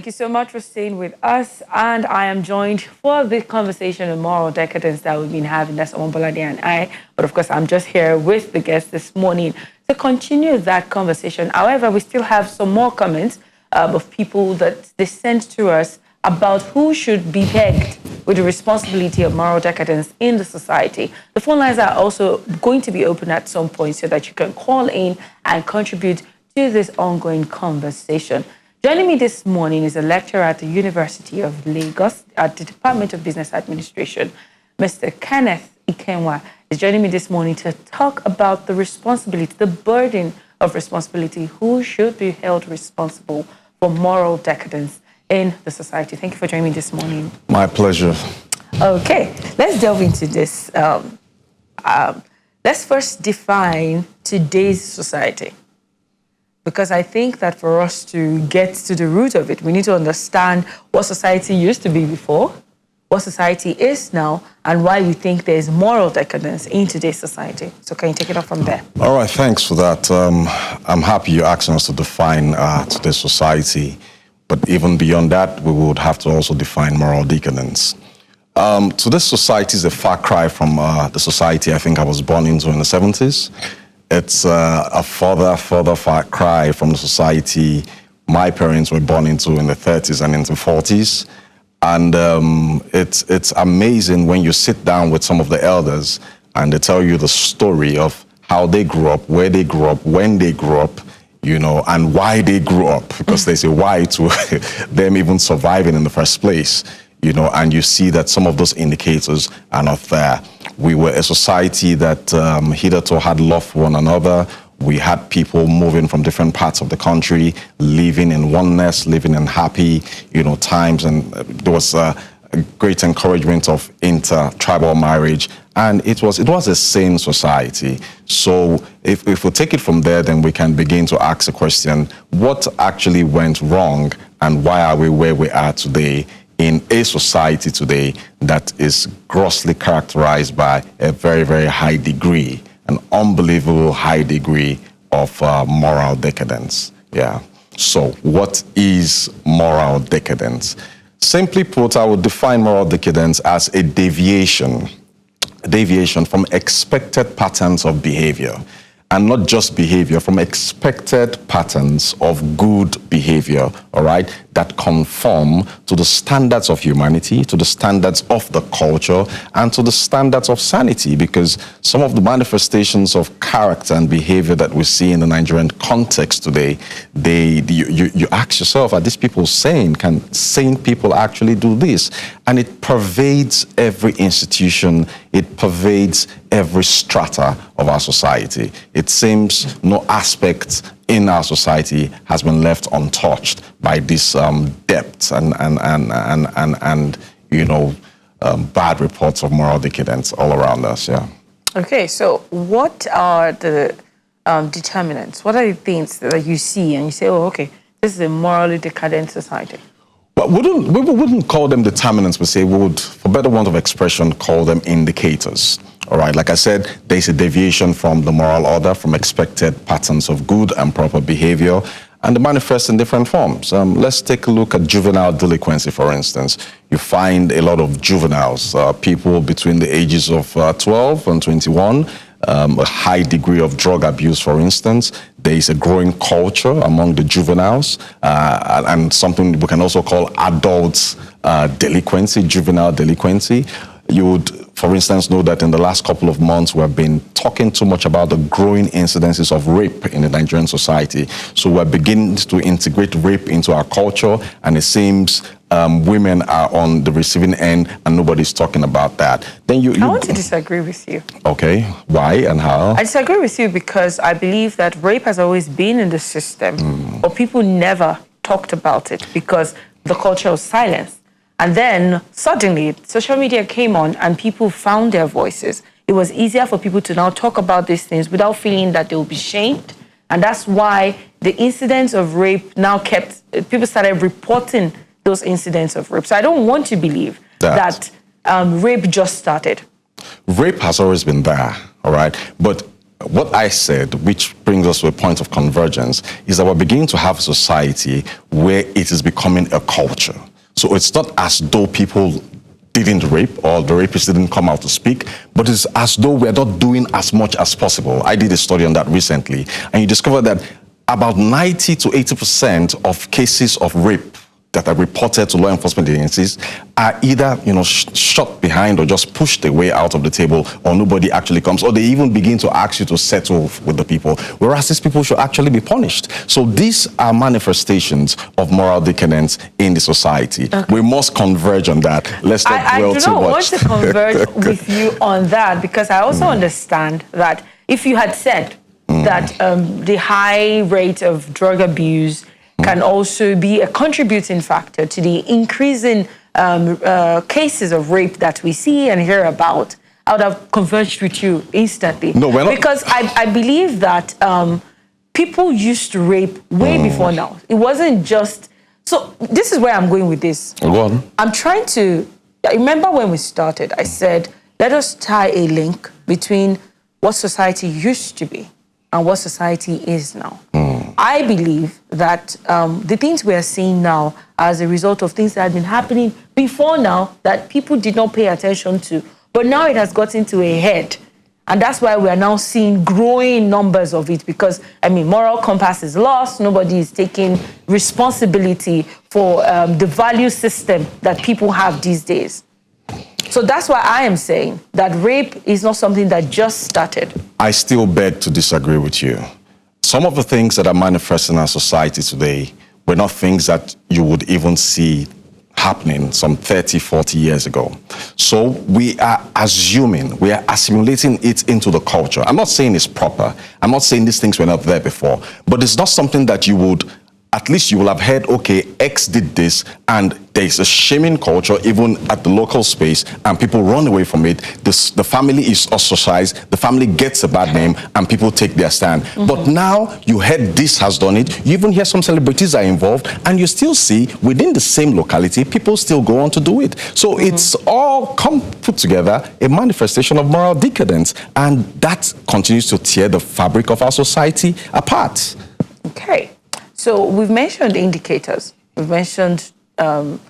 Thank you so much for staying with us. And I am joined for the conversation on moral decadence that we've been having. That's Ombolade and I. But of course, I'm just here with the guests this morning to continue that conversation. However, we still have some more comments of people that they sent to us about who should be pegged with the responsibility of moral decadence in the society. The phone lines are also going to be open at some point so that you can call in and contribute to this ongoing conversation. Joining me this morning is a lecturer at the University of Lagos at the Department of Business Administration. Mr. Kenneth Ikenwa is joining me this morning to talk about the responsibility, the burden of responsibility, who should be held responsible for moral decadence in the society. Thank you for joining me this morning. My pleasure. Okay, let's delve into this. Let's first define today's society. Because I think that for us to get to the root of it, we need to understand what society used to be before, what society is now, and why we think there is moral decadence in today's society. So can you take it off from there? All right, thanks for that. I'm happy you're asking us to define today's society. But even beyond that, we would have to also define moral decadence. Today's society is a far cry from the society I think I was born into in the 70s. It's a further far cry from the society my parents were born into in the 30s and into 40s. And it's amazing when you sit down with some of the elders and they tell you the story of how they grew up, where they grew up, when they grew up, you know, and why they grew up, because there's a why to them even surviving in the first place, you know, and you see that some of those indicators are not there. We were a society that hitherto had loved one another. We had people moving from different parts of the country, living in oneness, living in happy, you know, times. And there was a great encouragement of inter-tribal marriage. And it was a sane society. So if we take it from there, then we can begin to ask the question, what actually went wrong and why are we where we are today in a society today that is grossly characterized by a very, very high degree, an unbelievable high degree of moral decadence. Yeah. So what is moral decadence? Simply put, I would define moral decadence as a deviation from expected patterns of behavior. And not just behavior, from expected patterns of good behavior, all right, that conform to the standards of humanity, to the standards of the culture, and to the standards of sanity, because some of the manifestations of character and behavior that we see in the Nigerian context today, you ask yourself, are these people sane? Can sane people actually do this? And it pervades every institution, it pervades every strata of our society. It seems no aspect in our society has been left untouched by this depth and you know, bad reports of moral decadence all around us. Yeah. Okay, so what are the determinants? What are the things that you see and you say, oh, okay, this is a morally decadent society? But we wouldn't call them determinants, we say we would, for better want of expression, call them indicators. All right, like I said, there's a deviation from the moral order, from expected patterns of good and proper behavior, and they manifest in different forms. Let's take a look at juvenile delinquency, for instance. You find a lot of juveniles, people between the ages of 12 and 21, a high degree of drug abuse, for instance. There is a growing culture among the juveniles, and something we can also call adult delinquency, juvenile delinquency. You would, for instance, know that in the last couple of months, we have been talking too much about the growing incidences of rape in the Nigerian society. So we're beginning to integrate rape into our culture, and it seems women are on the receiving end, and nobody's talking about that. Then I want to disagree with you. Okay, why and how? I disagree with you because I believe that rape has always been in the system, but people never talked about it because the culture was silenced. And then suddenly social media came on and people found their voices. It was easier for people to now talk about these things without feeling that they will be shamed. And that's why the incidents of rape now people started reporting those incidents of rape. So I don't want to believe that rape just started. Rape has always been there, all right? But what I said, which brings us to a point of convergence, is that we're beginning to have a society where it is becoming a culture. So it's not as though people didn't rape or the rapist didn't come out to speak, but it's as though we're not doing as much as possible. I did a study on that recently, and you discovered that about 90 to 80% of cases of rape that are reported to law enforcement agencies are either, shut behind or just pushed away out of the table, or nobody actually comes, or they even begin to ask you to settle with the people, whereas these people should actually be punished. So these are manifestations of moral decadence in the society. Okay. We must converge on that. Let's not dwell too much. I want to converge with you on that, because I also understand that if you had said that the high rate of drug abuse can also be a contributing factor to the increasing cases of rape that we see and hear about, I would have converged with you instantly. No, we're not. Because I believe that people used to rape way before now. It wasn't just... So this is where I'm going with this. Go on. I'm trying to... I remember when we started, I said, let us tie a link between what society used to be and what society is now. I believe that the things we are seeing now as a result of things that had been happening before now that people did not pay attention to, but now it has gotten to a head. And that's why we are now seeing growing numbers of it, because, moral compass is lost. Nobody is taking responsibility for the value system that people have these days. So that's why I am saying that rape is not something that just started. I still beg to disagree with you. Some of the things that are manifesting in our society today were not things that you would even see happening some 30, 40 years ago. So we are assimilating it into the culture. I'm not saying it's proper. I'm not saying these things were not there before, but it's not something that you would, at least you will have heard, okay, X did this, and there's a shaming culture even at the local space, and people run away from it. The family is ostracized, the family gets a bad name, and people take their stand. But now you heard this has done it, you even hear some celebrities are involved, and you still see within the same locality, people still go on to do it. So it's all put together, a manifestation of moral decadence, and that continues to tear the fabric of our society apart. Okay. So we've mentioned indicators. We've mentioned on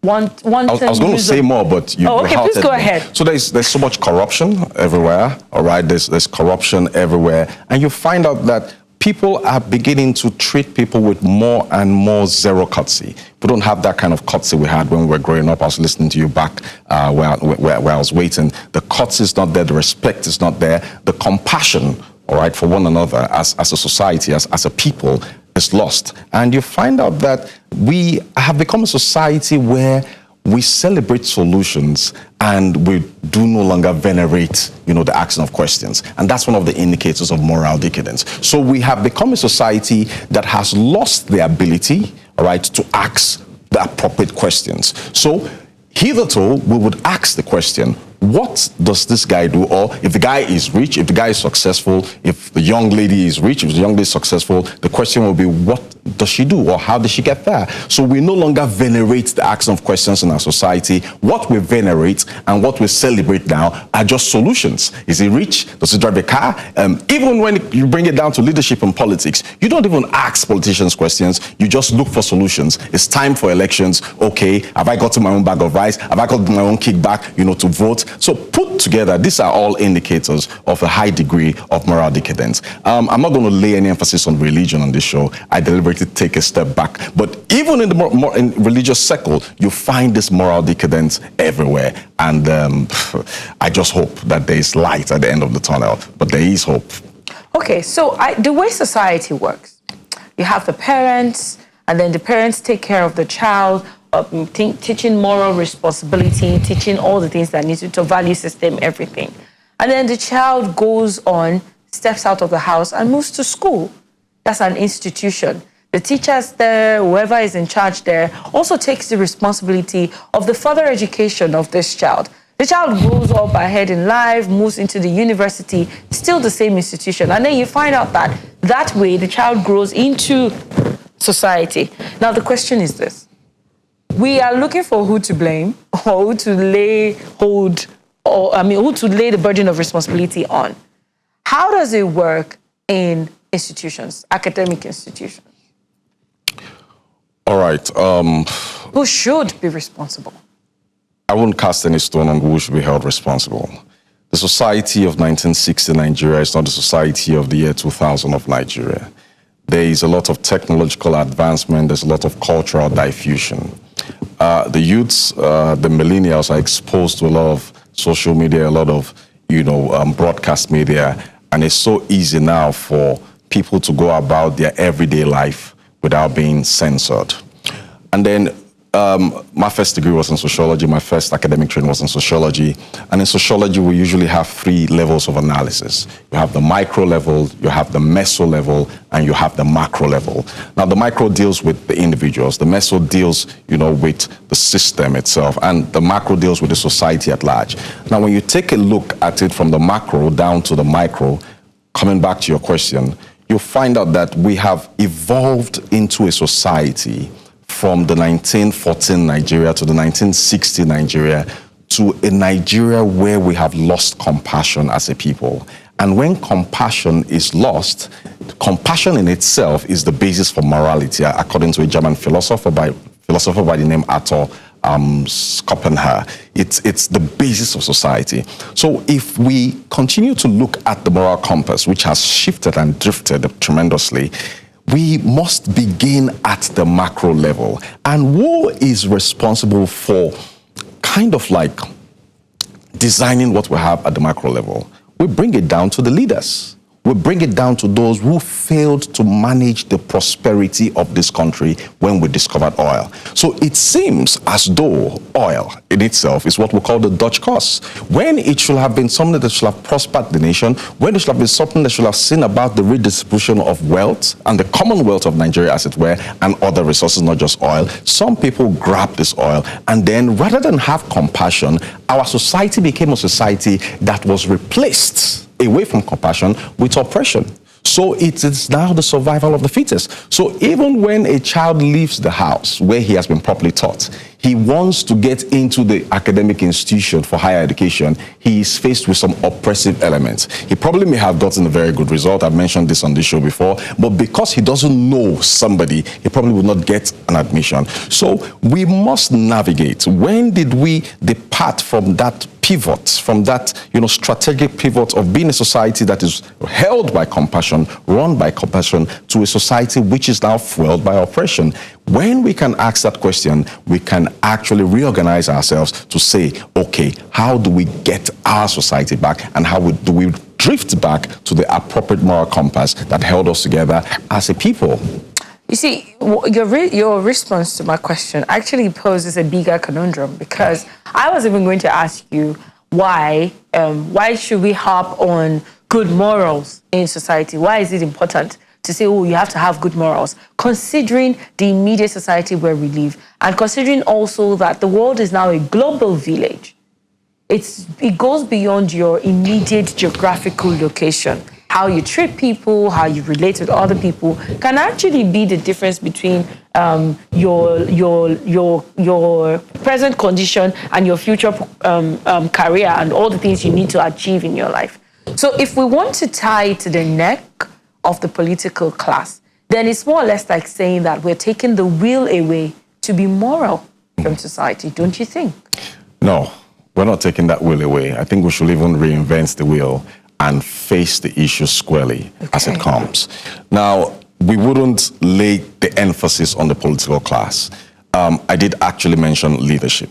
one thing. I was going to say more, but you okay, please go ahead. So there's so much corruption everywhere, all right? There's corruption everywhere. And you find out that people are beginning to treat people with more and more zero courtesy. We don't have that kind of courtesy we had when we were growing up. I was listening to you back where I was waiting. The courtesy is not there. The respect is not there. The compassion, all right, for one another as a society, as a people, is lost. And you find out that we have become a society where we celebrate solutions and we do no longer venerate, the asking of questions. And that's one of the indicators of moral decadence. So we have become a society that has lost the ability, all right, to ask the appropriate questions. So hitherto, we would ask the question, what does this guy do? Or if the guy is rich, if the guy is successful, if the young lady is rich, if the young lady is successful, the question will be, what does she do? Or how does she get there? So we no longer venerate the asking of questions in our society. What we venerate and what we celebrate now are just solutions. Is he rich? Does he drive a car? Even when you bring it down to leadership and politics, you don't even ask politicians questions. You just look for solutions. It's time for elections. Okay, have I gotten my own bag of rice? Have I got my own kickback, to vote? So put together, these are all indicators of a high degree of moral decadence. I'm not going to lay any emphasis on religion on this show. I deliberately take a step back. But even in the more in religious circle, you find this moral decadence everywhere. And I just hope that there is light at the end of the tunnel. But there is hope. Okay, so the way society works, you have the parents, and then the parents take care of the child, teaching moral responsibility, teaching all the things that need to value system, everything. And then the child goes on, steps out of the house and moves to school. That's an institution. The teachers there, whoever is in charge there, also takes the responsibility of the further education of this child. The child grows up ahead in life, moves into the university, still the same institution. And then you find out that way the child grows into society. Now the question is this. We are looking for who to blame or who to lay the burden of responsibility on. How does it work in institutions, academic institutions? All right. Who should be responsible? I won't cast any stone on who should be held responsible. The society of 1960 Nigeria is not the society of the year 2000 of Nigeria. There is a lot of technological advancement. There's a lot of cultural diffusion. The youths, the millennials, are exposed to a lot of social media, a lot of, broadcast media, and it's so easy now for people to go about their everyday life without being censored. And then my first degree was in sociology. My first academic training was in sociology. And in sociology, we usually have 3 levels of analysis. You have the micro level, you have the meso level, and you have the macro level. Now, the micro deals with the individuals. The meso deals, with the system itself. And the macro deals with the society at large. Now, when you take a look at it from the macro down to the micro, coming back to your question, you'll find out that we have evolved into a society from the 1914 Nigeria to the 1960 Nigeria to a Nigeria where we have lost compassion as a people. And when compassion is lost, compassion in itself is the basis for morality, according to a German philosopher by the name Arthur Schopenhauer. It's the basis of society. So if we continue to look at the moral compass, which has shifted and drifted tremendously, we must begin at the macro level. And who is responsible for kind of like designing what we have at the macro level? We bring it down to the leaders. We bring it down to those who failed to manage the prosperity of this country when we discovered oil. So it seems as though oil in itself is what we call the Dutch curse, when it should have been something that should have prospered the nation, when it should have been something that should have seen about the redistribution of wealth and the commonwealth of Nigeria, as it were, and other resources, not just oil. Some people grabbed this oil, and then rather than have compassion, our society became a society that was replaced away from compassion with oppression. So it is now the survival of the fittest. So even when a child leaves the house where he has been properly taught, he wants to get into the academic institution for higher education, he is faced with some oppressive elements. He probably may have gotten a very good result. I've mentioned this on this show before, but because he doesn't know somebody, he probably will not get an admission. So we must navigate. When did we depart from that pivot, from that strategic pivot of being a society that is held by compassion, run by compassion, to a society which is now fueled by oppression? When we can ask that question, we can actually reorganize ourselves to say, okay, how do we get our society back, and how do we drift back to the appropriate moral compass that held us together as a people? You see, your response to my question actually poses a bigger conundrum, because I was even going to ask you why should we harp on good morals in society? Why is it important to say, oh, you have to have good morals, considering the immediate society where we live, and considering also that the world is now a global village? It goes beyond your immediate geographical location. How you treat people, how you relate with other people can actually be the difference between your present condition and your future career and all the things you need to achieve in your life. So if we want to tie it to the neck of the political class, then it's more or less like saying that we're taking the will away to be moral from society, don't you think? No, we're not taking that will away. I think we should even reinvent the wheel and face the issue squarely as it comes. Now, we wouldn't lay the emphasis on the political class. I did actually mention leadership.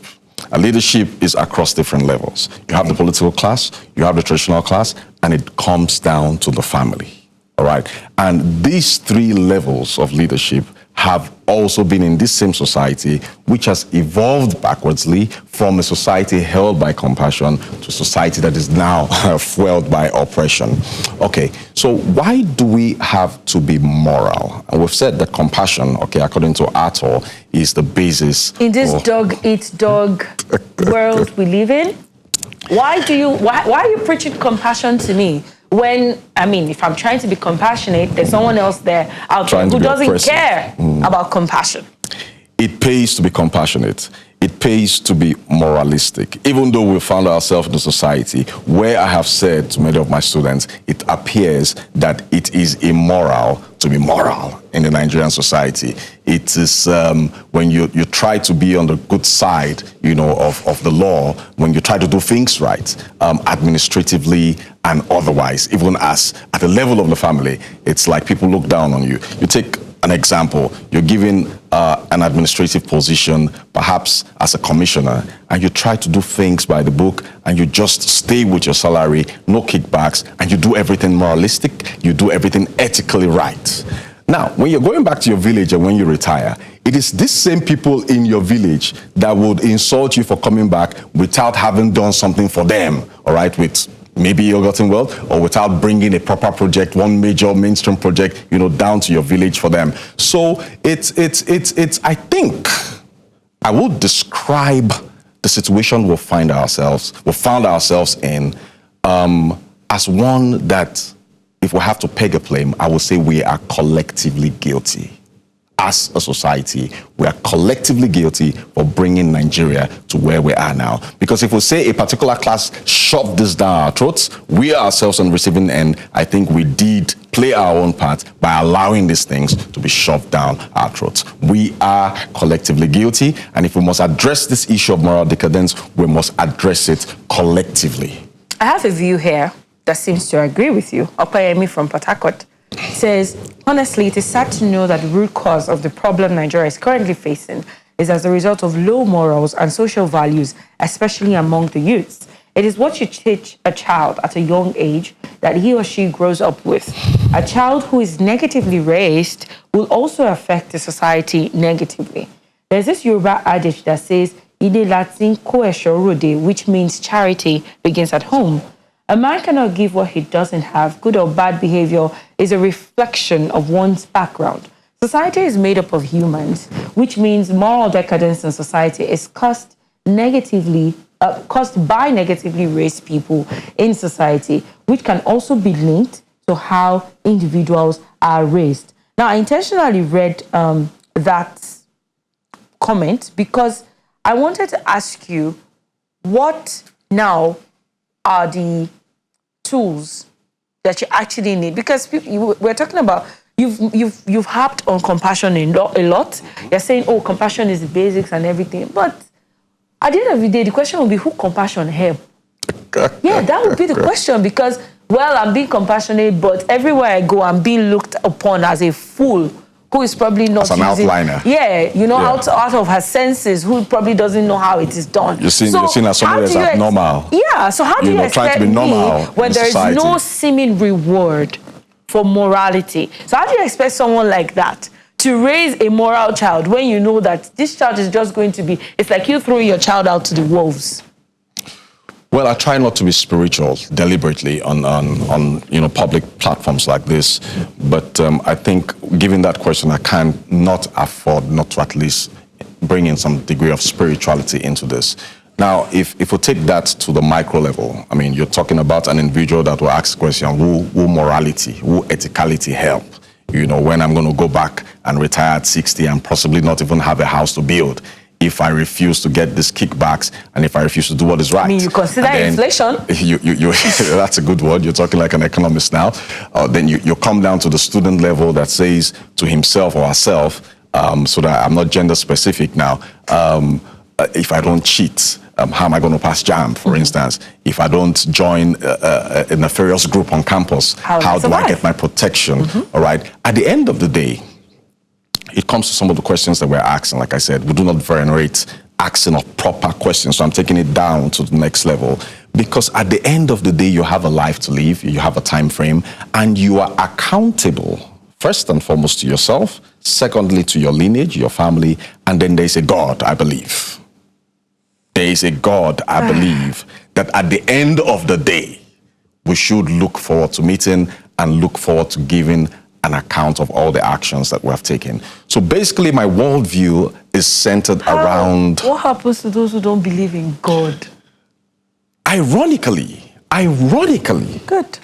Leadership is across different levels. You have the political class, you have the traditional class, and it comes down to the family. All right. And these 3 levels of leadership have also been in this same society, which has evolved backwardsly from a society held by compassion to a society that is now fueled by oppression. Okay, so why do we have to be moral? And we've said that compassion, according to Arthur, is the basis. In this dog-eat-dog world we live in, why are you preaching compassion to me? When, if I'm trying to be compassionate, there's someone else there out there who doesn't care about compassion. it pays to be compassionate. It pays to be moralistic. Even though we found ourselves in a society where I have said to many of my students, it appears that it is immoral to be moral in the Nigerian society. It is when you try to be on the good side, of the law, when you try to do things right, administratively and otherwise, even as at the level of the family, it's like people look down on you. You take an example, you're given an administrative position, perhaps as a commissioner, and you try to do things by the book, and you just stay with your salary, no kickbacks, and you do everything moralistic, you do everything ethically right. Now, when you're going back to your village and when you retire, it is these same people in your village that would insult you for coming back without having done something for them, all right, with maybe ill-gotten wealth, or without bringing a proper project, one major mainstream project, down to your village for them. So it's I think I would describe the situation we found ourselves in as one that, if we have to peg a blame, I would say we are collectively guilty. As a society, we are collectively guilty for bringing Nigeria to where we are now. Because if we say a particular class shoved this down our throats, we ourselves on the receiving end, I think we did play our own part by allowing these things to be shoved down our throats. We are collectively guilty, and if we must address this issue of moral decadence, we must address it collectively. I have a view here that seems to agree with you. Opayemi from Port Harcourt says, honestly, it is sad to know that the root cause of the problem Nigeria is currently facing is as a result of low morals and social values, especially among the youths. It is what you teach a child at a young age that he or she grows up with. A child who is negatively raised will also affect the society negatively. There's this Yoruba adage that says, "Ide Latin ko esho rode," which means charity begins at home. A man cannot give what he doesn't have. Good or bad behavior is a reflection of one's background. Society is made up of humans, which means moral decadence in society is caused by negatively raised people in society, which can also be linked to how individuals are raised. Now, I intentionally read that comment because I wanted to ask you, what now are the tools that you actually need? Because we're talking about, you've harped on compassion a lot. You're saying, oh, compassion is the basics and everything. But at the end of the day, the question will be, who compassion help? Yeah, that would be the question, because, well, I'm being compassionate, but everywhere I go, I'm being looked upon as a fool who is probably not as an outliner. Yeah, out of her senses, who probably doesn't know how it is done. You're seen as somebody that's abnormal. Yeah, so how do you expect to be normal me when there is no seeming reward for morality? So how do you expect someone like that to raise a moral child when you know that this child is just going to be, it's like you throwing your child out to the wolves? Well, I try not to be spiritual deliberately on public platforms like this, but I think, given that question, I cannot afford not to at least bring in some degree of spirituality into this. Now, if we take that to the micro level, I mean, you're talking about an individual that will ask the question, will morality, will ethicality help? When I'm going to go back and retire at 60 and possibly not even have a house to build, if I refuse to get these kickbacks and if I refuse to do what is right. I mean, you consider inflation. That's a good word. You're talking like an economist now. Then you come down to the student level that says to himself or herself, so that I'm not gender specific now, if I don't cheat, how am I going to pass JAMB, for instance? If I don't join a nefarious group on campus, how do I get my protection? All right. At the end of the day, it comes to some of the questions that we're asking. Like I said, we do not venerate asking of proper questions. So I'm taking it down to the next level, because at the end of the day, you have a life to live, you have a time frame, and you are accountable, first and foremost, to yourself, secondly, to your lineage, your family, and then there's a God, I believe. There is a God, I believe, that at the end of the day, we should look forward to meeting and look forward to giving an account of all the actions that we have taken. So basically, my worldview is centered around... What happens to those who don't believe in God? Ironically, Good.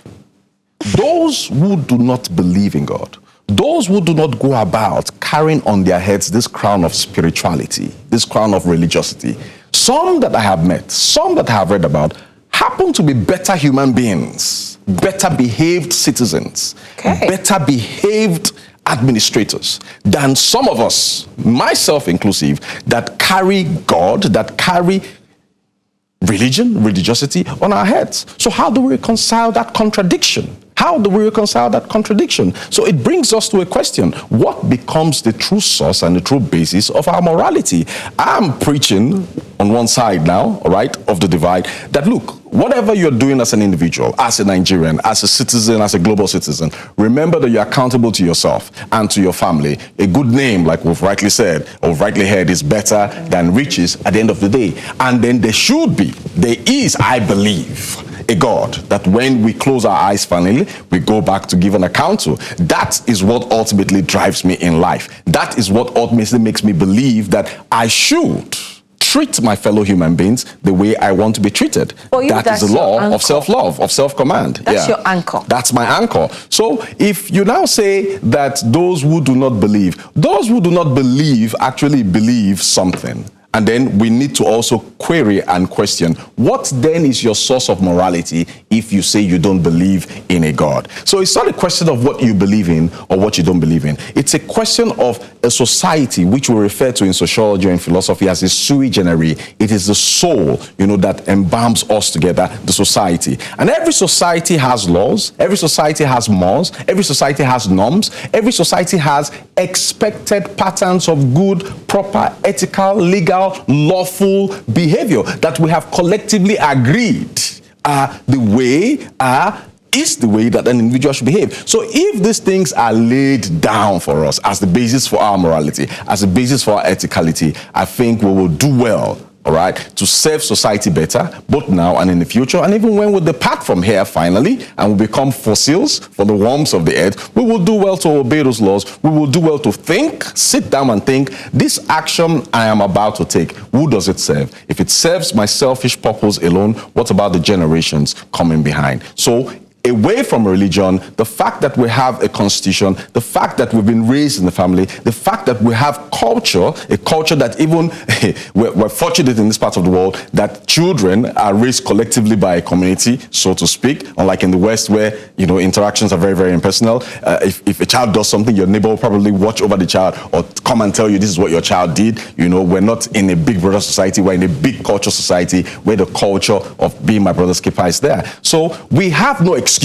those who do not believe in God, those who do not go about carrying on their heads this crown of spirituality, this crown of religiosity, some that I have met, some that I have read about, happen to be better human beings, better behaved citizens, better behaved administrators than some of us, myself inclusive, that carry God, that carry religion, religiosity on our heads. So how do we reconcile that contradiction? How do we reconcile that contradiction? So it brings us to a question. What becomes the true source and the true basis of our morality? I'm preaching on one side now, all right, of the divide, that look, whatever you're doing as an individual, as a Nigerian, as a citizen, as a global citizen, remember that you're accountable to yourself and to your family. A good name, like we've rightly said, or rightly heard, is better than riches at the end of the day. And then there is, I believe, a God that when we close our eyes finally, we go back to give an account to. That is what ultimately drives me in life. That is what ultimately makes me believe that I should treat my fellow human beings the way I want to be treated. That is the law of self-love, of self-command. That's your anchor. That's my anchor. So if you now say that those who do not believe actually believe something, and then we need to also query and question, what then is your source of morality if you say you don't believe in a God? So it's not a question of what you believe in or what you don't believe in. It's a question of a society, which we refer to in sociology and philosophy as a sui generis. It is the soul, that embalms us together, the society. And every society has laws, every society has mores, every society has norms, every society has expected patterns of good, proper, ethical, legal, lawful behavior that we have collectively agreed is the way that an individual should behave. So if these things are laid down for us as the basis for our morality, as the basis for our ethicality, I think we will do well, all right, to serve society better, both now and in the future. And even when we depart from here finally and we become fossils for the worms of the earth, we will do well to obey those laws. We will do well to think, sit down and think, this action I am about to take, who does it serve? If it serves my selfish purpose alone, what about the generations coming behind? So away from religion, the fact that we have a constitution, the fact that we've been raised in the family, the fact that we have culture, a culture that even, we're fortunate in this part of the world, that children are raised collectively by a community, so to speak, unlike in the West where, interactions are very, very impersonal. If a child does something, your neighbor will probably watch over the child or come and tell you this is what your child did. We're not in a big brother society, we're in a big culture society where the culture of being my brother's keeper is there. So we have no excuse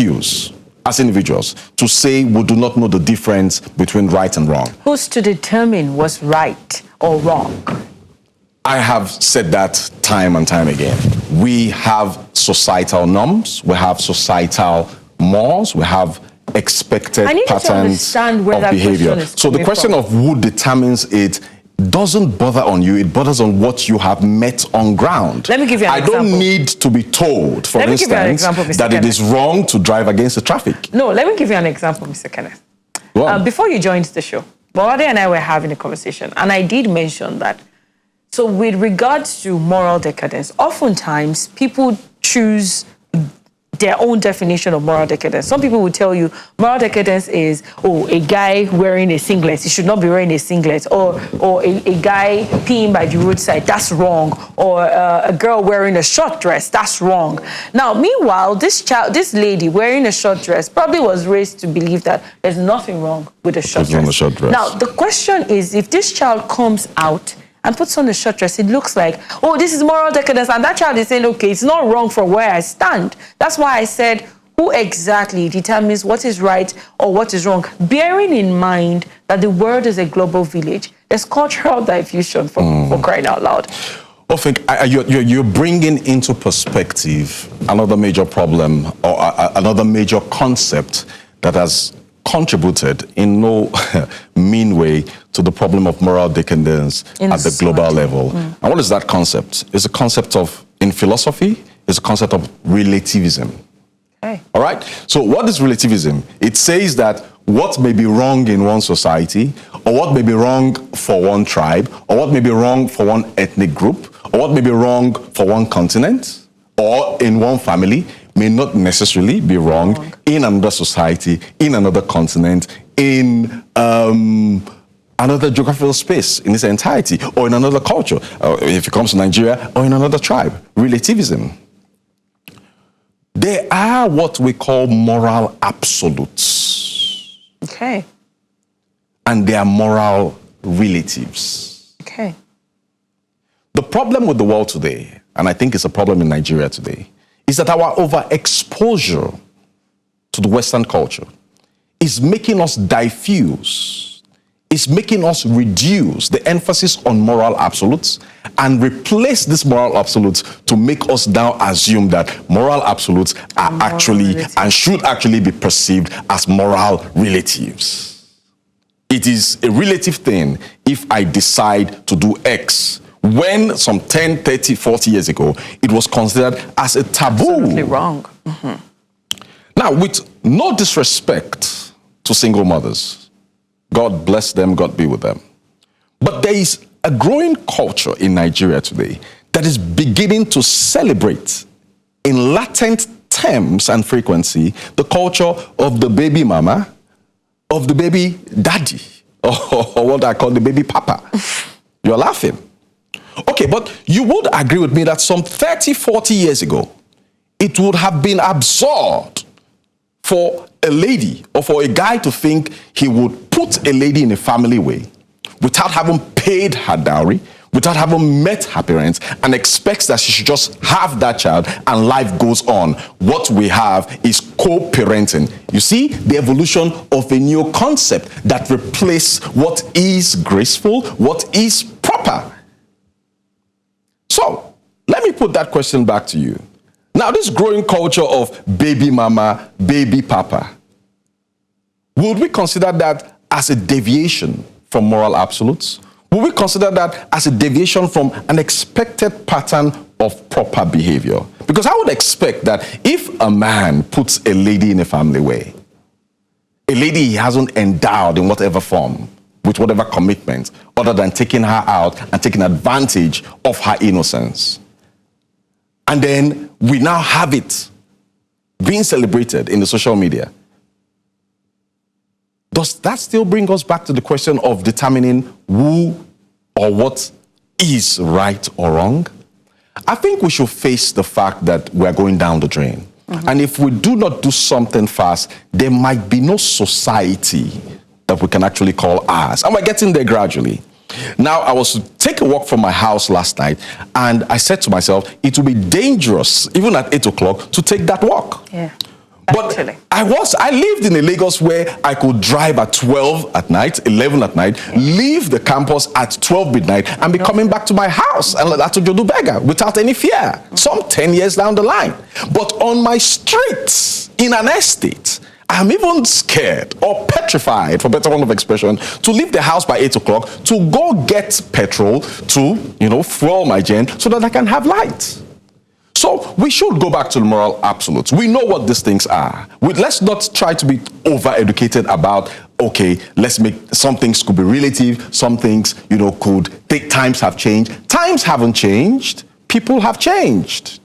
as individuals to say we do not know the difference between right and wrong. Who's to determine what's right or wrong? I have said that time and time again. We have societal norms, we have societal mores, we have expected patterns of behavior. So the question of who determines it doesn't bother on you, it bothers on what you have met on ground. Let me give you an example. I don't need to be told, for instance, that it is wrong to drive against the traffic. No, let me give you an example, Mr. Kenneth. Before you joined the show, Bawade and I were having a conversation, and I did mention that. So with regards to moral decadence, oftentimes people choose their own definition of moral decadence. Some people will tell you moral decadence is, a guy wearing a singlet, he should not be wearing a singlet, or a guy peeing by the roadside, that's wrong, or a girl wearing a short dress, that's wrong. Now, meanwhile, this lady wearing a short dress probably was raised to believe that there's nothing wrong with a short dress. Now, the question is, if this child comes out and puts on a short dress, it looks like, this is moral decadence. And that child is saying, okay, it's not wrong for where I stand. That's why I said, who exactly determines what is right or what is wrong? Bearing in mind that the world is a global village, there's cultural diffusion for crying out loud. I think you're bringing into perspective another major problem or another major concept that has contributed in no mean way to the problem of moral decadence at the global level. And what is that concept? It's a concept in philosophy, it's a concept of relativism. Okay. All right? So what is relativism? It says that what may be wrong in one society, or what may be wrong for one tribe, or what may be wrong for one ethnic group, or what may be wrong for one continent, or in one family, may not necessarily be wrong in another society, in another continent, in another geographical space in its entirety, or in another culture, if it comes to Nigeria, or in another tribe. Relativism. There are what we call moral absolutes. Okay. And there are moral relatives. Okay. The problem with the world today, and I think it's a problem in Nigeria today, is that our overexposure to the Western culture is making us diffuse, is making us reduce the emphasis on moral absolutes and replace these moral absolutes to make us now assume that moral absolutes are actually and should actually be perceived as moral relatives. It is a relative thing if I decide to do X, when some 10, 30, 40 years ago, it was considered as a taboo. Absolutely wrong. Mm-hmm. Now, with no disrespect to single mothers, God bless them, God be with them. But there is a growing culture in Nigeria today that is beginning to celebrate in latent terms and frequency the culture of the baby mama, of the baby daddy, or what I call the baby papa. You're laughing. Okay, but you would agree with me that some 30, 40 years ago, it would have been absurd for a lady or for a guy to think he would put a lady in a family way without having paid her dowry, without having met her parents, and expects that she should just have that child and life goes on. What we have is co-parenting. You see the evolution of a new concept that replaces what is graceful, what is proper. So, let me put that question back to you. Now, this growing culture of baby mama, baby papa, would we consider that as a deviation from moral absolutes? Would we consider that as a deviation from an expected pattern of proper behavior? Because I would expect that if a man puts a lady in a family way, a lady he hasn't endowed in whatever form, with whatever commitment, other than taking her out and taking advantage of her innocence. And then we now have it being celebrated in the social media. Does that still bring us back to the question of determining who or what is right or wrong? I think we should face the fact that we're going down the drain. Mm-hmm. And if we do not do something fast, there might be no society that we can actually call ours. And we're getting there gradually. Now, I was to take a walk from my house last night, and I said to myself, it would be dangerous, even at 8 o'clock, to take that walk. Yeah. But I lived in a Lagos where I could drive at 12 at night, 11 at night, leave the campus at 12 midnight, and be coming back to my house and at Jodu Beggar without any fear, some 10 years down the line. But on my streets, in an estate, I'm even scared or petrified, for better one of expression, to leave the house by 8 o'clock to go get petrol to, fuel my gen so that I can have light. So we should go back to the moral absolutes. We know what these things are. Let's not try to be over-educated about, okay, let's make some things could be relative, some things, could take times have changed. Times haven't changed. People have changed.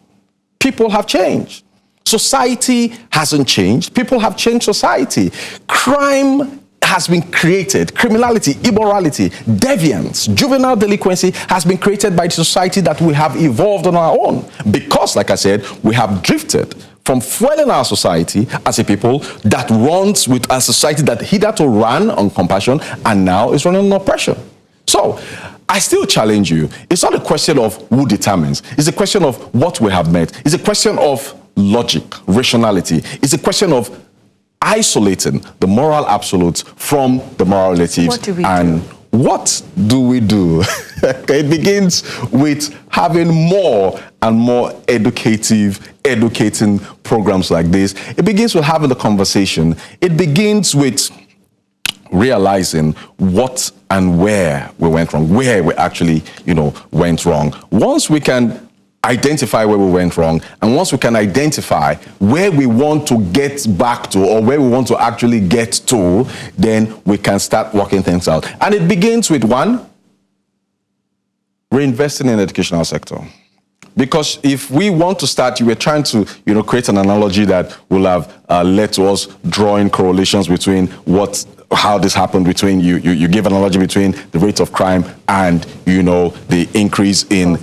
People have changed. Society hasn't changed. People have changed society. Crime has been created. Criminality, immorality, deviance, juvenile delinquency has been created by the society that we have evolved on our own. Because, like I said, we have drifted from fueling our society as a people that runs with a society that hitherto ran on compassion and now is running on oppression. So, I still challenge you. It's not a question of who determines. It's a question of what we have met. It's a question of logic, rationality. It's a question of isolating the moral absolutes from the moral relatives. What do we and do? What do we do? It begins with having more and more educating programs like this. It begins with having the conversation. It begins with realizing what and where we went wrong, where we actually, went wrong. Once we can identify where we went wrong, and once we can identify where we want to get back to or where we want to actually get to, then we can start working things out. And it begins with one, reinvesting in the educational sector. Because if we want to start, you were trying to, create an analogy that will have led to us drawing correlations between how this happened between you give an analogy between the rate of crime and the increase in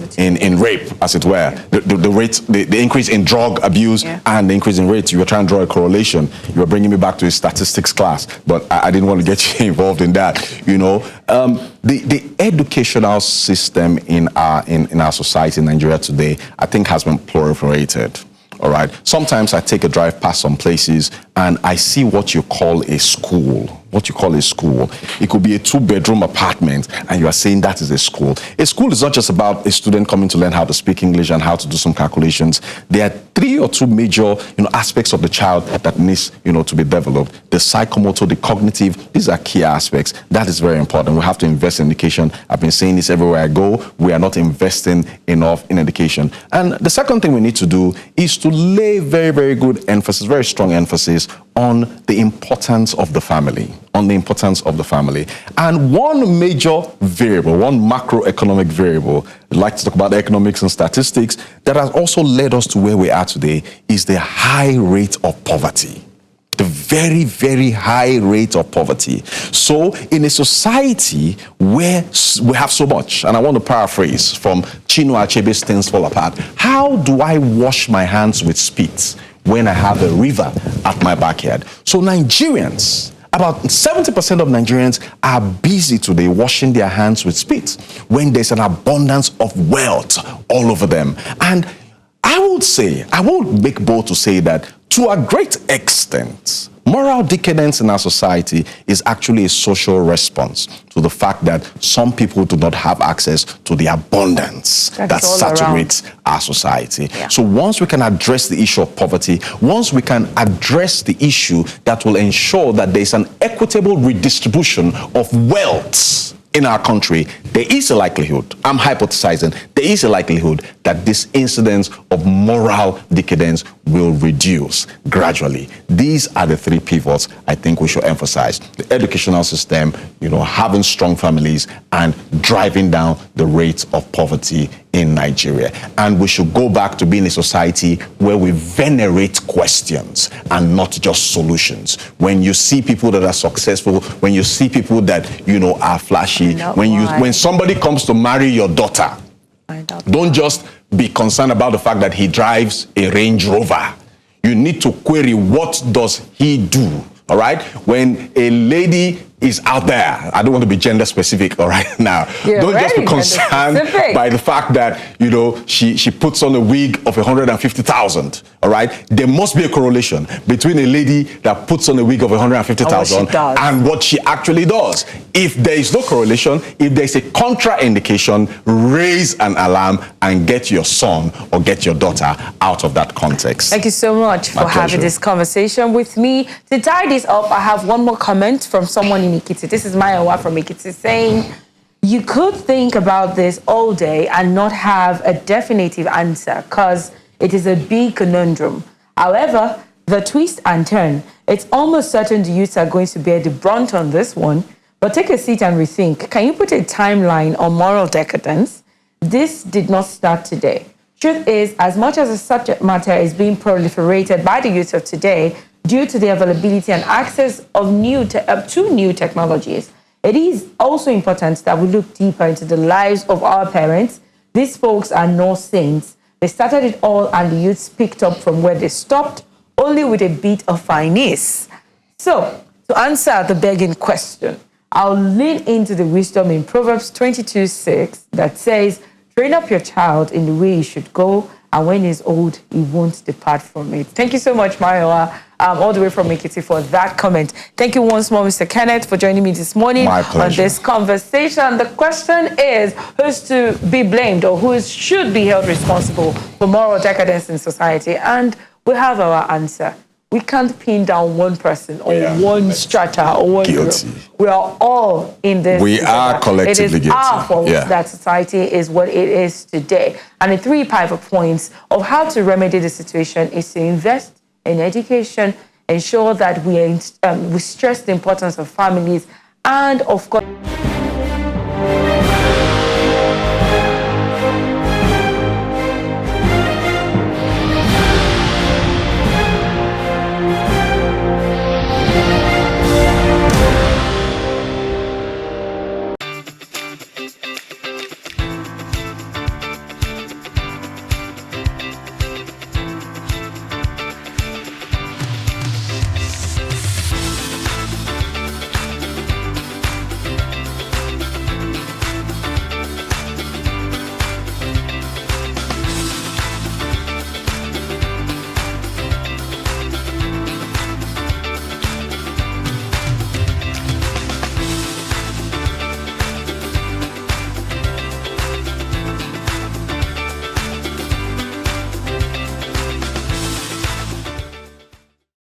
rape, as it were, the increase in drug abuse and the increase in rates. You were trying to draw a correlation. You were bringing me back to a statistics class, but I didn't want to get you involved in that. The educational system in our society in Nigeria today, I think, has been proliferated. All right. Sometimes I take a drive past some places and I see what you call a school. What you call a school. It could be a 2-bedroom apartment and you are saying that is a school. A school is not just about a student coming to learn how to speak English and how to do some calculations. There are 3 or 2 major aspects of the child that needs to be developed. The psychomotor, the cognitive, these are key aspects. That is very important. We have to invest in education. I've been saying this everywhere I go. We are not investing enough in education. And the second thing we need to do is to lay very, very good emphasis, very strong emphasis on the importance of the family. On the importance of the family. And one major variable, one macroeconomic variable, I'd like to talk about economics and statistics, that has also led us to where we are today is the high rate of poverty. The very, very high rate of poverty. So in a society where we have so much, and I want to paraphrase from Chinua Achebe's Things Fall Apart, how do I wash my hands with spit when I have a river at my backyard? So Nigerians, about 70% of Nigerians are busy today washing their hands with spit when there's an abundance of wealth all over them. And I won't make bold to say that to a great extent, moral decadence in our society is actually a social response to the fact that some people do not have access to the abundance that saturates our society. Yeah. So once we can address the issue of poverty, once we can address the issue that will ensure that there's an equitable redistribution of wealth in our country, there is a likelihood, I'm hypothesizing, there is a likelihood that this incidence of moral decadence will reduce gradually. These are the 3 pivots I think we should emphasize. The educational system, having strong families, and driving down the rate of poverty in Nigeria. And we should go back to being a society where we venerate questions and not just solutions. When you see people that are successful, when you see people that, are flashy, when somebody comes to marry your daughter, don't just be concerned about the fact that he drives a Range Rover. You need to query, what does he do? All right? When a lady is out there, I don't want to be gender specific right now. Don't just be concerned by the fact that, she puts on a wig of 150,000. All right? There must be a correlation between a lady that puts on a wig of 150,000 and what she actually does. If there is no correlation, if there is a contraindication, raise an alarm and get your son or get your daughter out of that context. Thank you so much for having this conversation with me. To tie this up, I have one more comment from someone in Ikiti. This is Mayowa from Ikiti saying, you could think about this all day and not have a definitive answer because it is a big conundrum. However, the twist and turn, it's almost certain the youths are going to bear the brunt on this one. But take a seat and rethink. Can you put a timeline on moral decadence? This did not start today. Truth is, as much as the subject matter is being proliferated by the youth of today due to the availability and access of to new technologies, it is also important that we look deeper into the lives of our parents. These folks are no saints. They started it all and the youths picked up from where they stopped, only with a bit of finesse. So, to answer the begging question, I'll lean into the wisdom in Proverbs 22:6 that says, train up your child in the way he should go, and when he's old, he won't depart from it. Thank you so much, Mayowa, all the way from Ekiti, for that comment. Thank you once more, Mr. Kenneth, for joining me this morning on this conversation. The question is, who's to be blamed or who should be held responsible for moral decadence in society? And we have our answer. We can't pin down one person or one strata or one group. We are all in this. We are collectively guilty. It is our fault that society is what it is today. And the 3 pivot points of how to remedy the situation is to invest in education, ensure that we stress the importance of families, and of course...